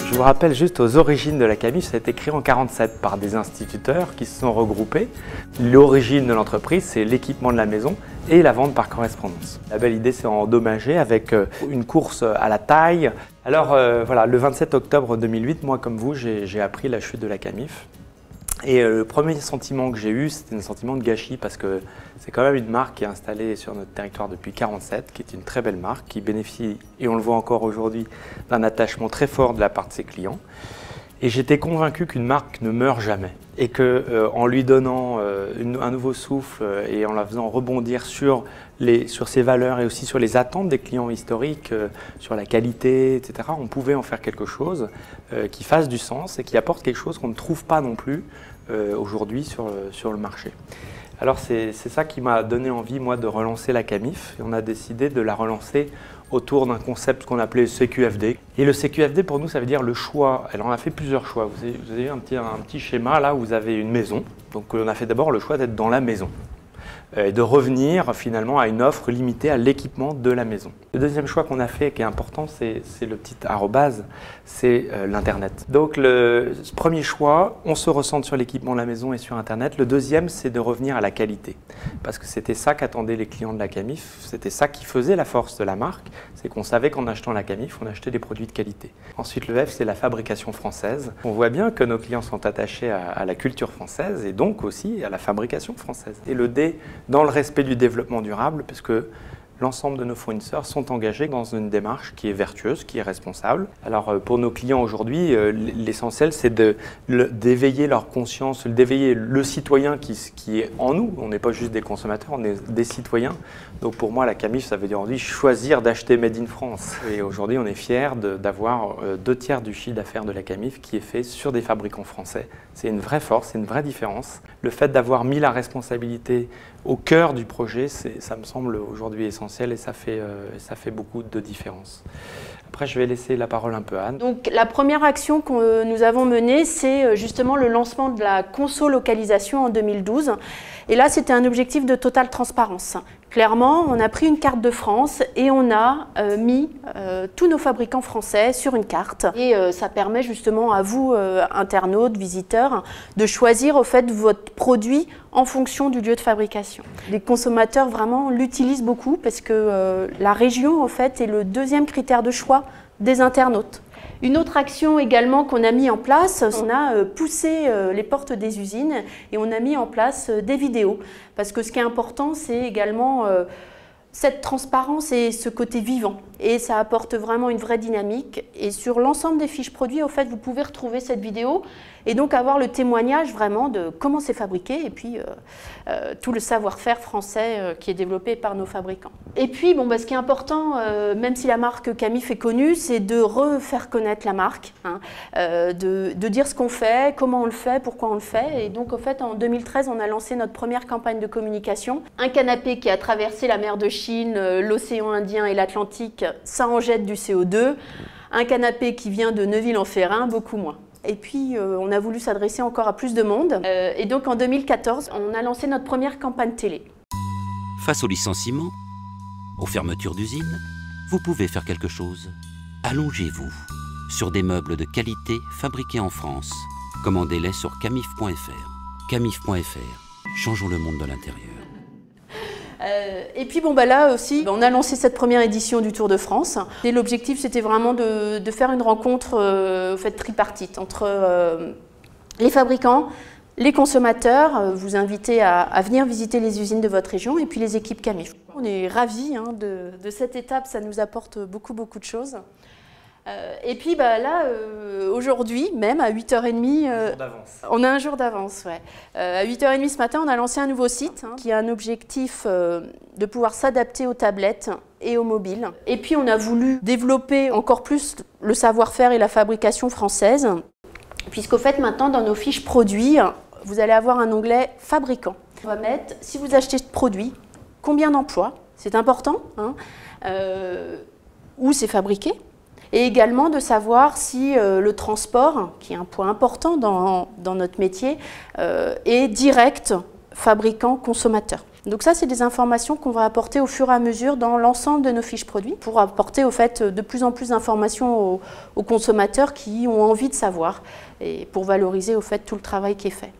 Je vous rappelle juste aux origines de la Camif, ça a été créé en 1947 par des instituteurs qui se sont regroupés. L'origine de l'entreprise, c'est l'équipement de la maison et la vente par correspondance. La belle idée, c'est endommager avec une course à la taille. Alors voilà, le 27 octobre 2008, moi comme vous, j'ai appris la chute de la Camif. Et le premier sentiment que j'ai eu, c'était un sentiment de gâchis parce que c'est quand même une marque qui est installée sur notre territoire depuis 1947, qui est une très belle marque, qui bénéficie, et on le voit encore aujourd'hui, d'un attachement très fort de la part de ses clients. Et j'étais convaincu qu'une marque ne meurt jamais et qu'en lui donnant un nouveau souffle et en la faisant rebondir sur ses valeurs et aussi sur les attentes des clients historiques, sur la qualité, etc., on pouvait en faire quelque chose qui fasse du sens et qui apporte quelque chose qu'on ne trouve pas non plus aujourd'hui sur le marché. Alors c'est ça qui m'a donné envie, moi, de relancer la Camif. Et on a décidé de la relancer autour d'un concept qu'on appelait CQFD. Et le CQFD, pour nous, ça veut dire le choix. Alors on a fait plusieurs choix. Vous avez un petit schéma là où vous avez une maison. Donc on a fait d'abord le choix d'être dans la maison et de revenir finalement à une offre limitée à l'équipement de la maison. Le deuxième choix qu'on a fait, qui est important, c'est le petit arrobase, c'est l'Internet. Donc le premier choix, on se recentre sur l'équipement de la maison et sur Internet. Le deuxième, c'est de revenir à la qualité, parce que c'était ça qu'attendaient les clients de la Camif, c'était ça qui faisait la force de la marque, c'est qu'on savait qu'en achetant la Camif, on achetait des produits de qualité. Ensuite, le F, c'est la fabrication française. On voit bien que nos clients sont attachés à la culture française et donc aussi à la fabrication française. Et le D, dans le respect du développement durable, parce que l'ensemble de nos fournisseurs sont engagés dans une démarche qui est vertueuse, qui est responsable. Alors pour nos clients aujourd'hui, l'essentiel c'est d'éveiller leur conscience, d'éveiller le citoyen qui est en nous. On n'est pas juste des consommateurs, on est des citoyens. Donc pour moi, la Camif, ça veut dire aujourd'hui choisir d'acheter Made in France. Et aujourd'hui, on est fiers d'avoir 2/3 du chiffre d'affaires de la Camif qui est fait sur des fabricants français. C'est une vraie force, c'est une vraie différence. Le fait d'avoir mis la responsabilité au cœur du projet, ça me semble aujourd'hui essentiel et ça fait beaucoup de différence. Après, je vais laisser la parole un peu à Anne. Donc, la première action que nous avons menée, c'est justement le lancement de la conso-localisation en 2012. Et là, c'était un objectif de totale transparence. Clairement, on a pris une carte de France et on a mis tous nos fabricants français sur une carte. Et ça permet justement à vous, internautes, visiteurs, de choisir au fait votre produit en fonction du lieu de fabrication. Les consommateurs vraiment l'utilisent beaucoup parce que la région en fait est le deuxième critère de choix des internautes. Une autre action également qu'on a mis en place, on a poussé les portes des usines et on a mis en place des vidéos. Parce que ce qui est important, c'est également cette transparence et ce côté vivant. Et ça apporte vraiment une vraie dynamique. Et sur l'ensemble des fiches produits, au fait, vous pouvez retrouver cette vidéo et donc avoir le témoignage vraiment de comment c'est fabriqué et puis tout le savoir-faire français qui est développé par nos fabricants. Et puis, bon, ce qui est important, même si la marque Camif est connue, c'est de refaire connaître la marque, hein, de dire ce qu'on fait, comment on le fait, pourquoi on le fait. Et donc, au fait, en 2013, on a lancé notre première campagne de communication. Un canapé qui a traversé la mer de Chine, l'océan Indien et l'Atlantique, ça en jette du CO2. Un canapé qui vient de Neuville-en-Ferrain, beaucoup moins. Et puis, on a voulu s'adresser encore à plus de monde. Et donc, en 2014, on a lancé notre première campagne télé. Face au licenciement, aux fermetures d'usines, vous pouvez faire quelque chose. Allongez-vous sur des meubles de qualité fabriqués en France. Commandez-les sur camif.fr. Camif.fr. Changeons le monde de l'intérieur. Et puis là aussi, on a lancé cette première édition du Tour de France. Et l'objectif, c'était vraiment de faire une rencontre tripartite entre les fabricants, les consommateurs, vous inviter à venir visiter les usines de votre région et puis les équipes Camif. On est ravis de cette étape, ça nous apporte beaucoup de choses. Et puis aujourd'hui, même à 8h30, on a un jour d'avance. Ouais. À 8h30 ce matin, on a lancé un nouveau site qui a un objectif de pouvoir s'adapter aux tablettes et aux mobiles. Et puis on a voulu développer encore plus le savoir-faire et la fabrication française, puisqu'au fait maintenant dans nos fiches produits, vous allez avoir un onglet fabricant. On va mettre, si vous achetez ce produit, combien d'emplois, c'est important, hein, où c'est fabriqué. Et également de savoir si le transport, qui est un point important dans notre métier, est direct fabricant-consommateur. Donc ça, c'est des informations qu'on va apporter au fur et à mesure dans l'ensemble de nos fiches produits pour apporter au fait de plus en plus d'informations aux consommateurs qui ont envie de savoir et pour valoriser au fait tout le travail qui est fait.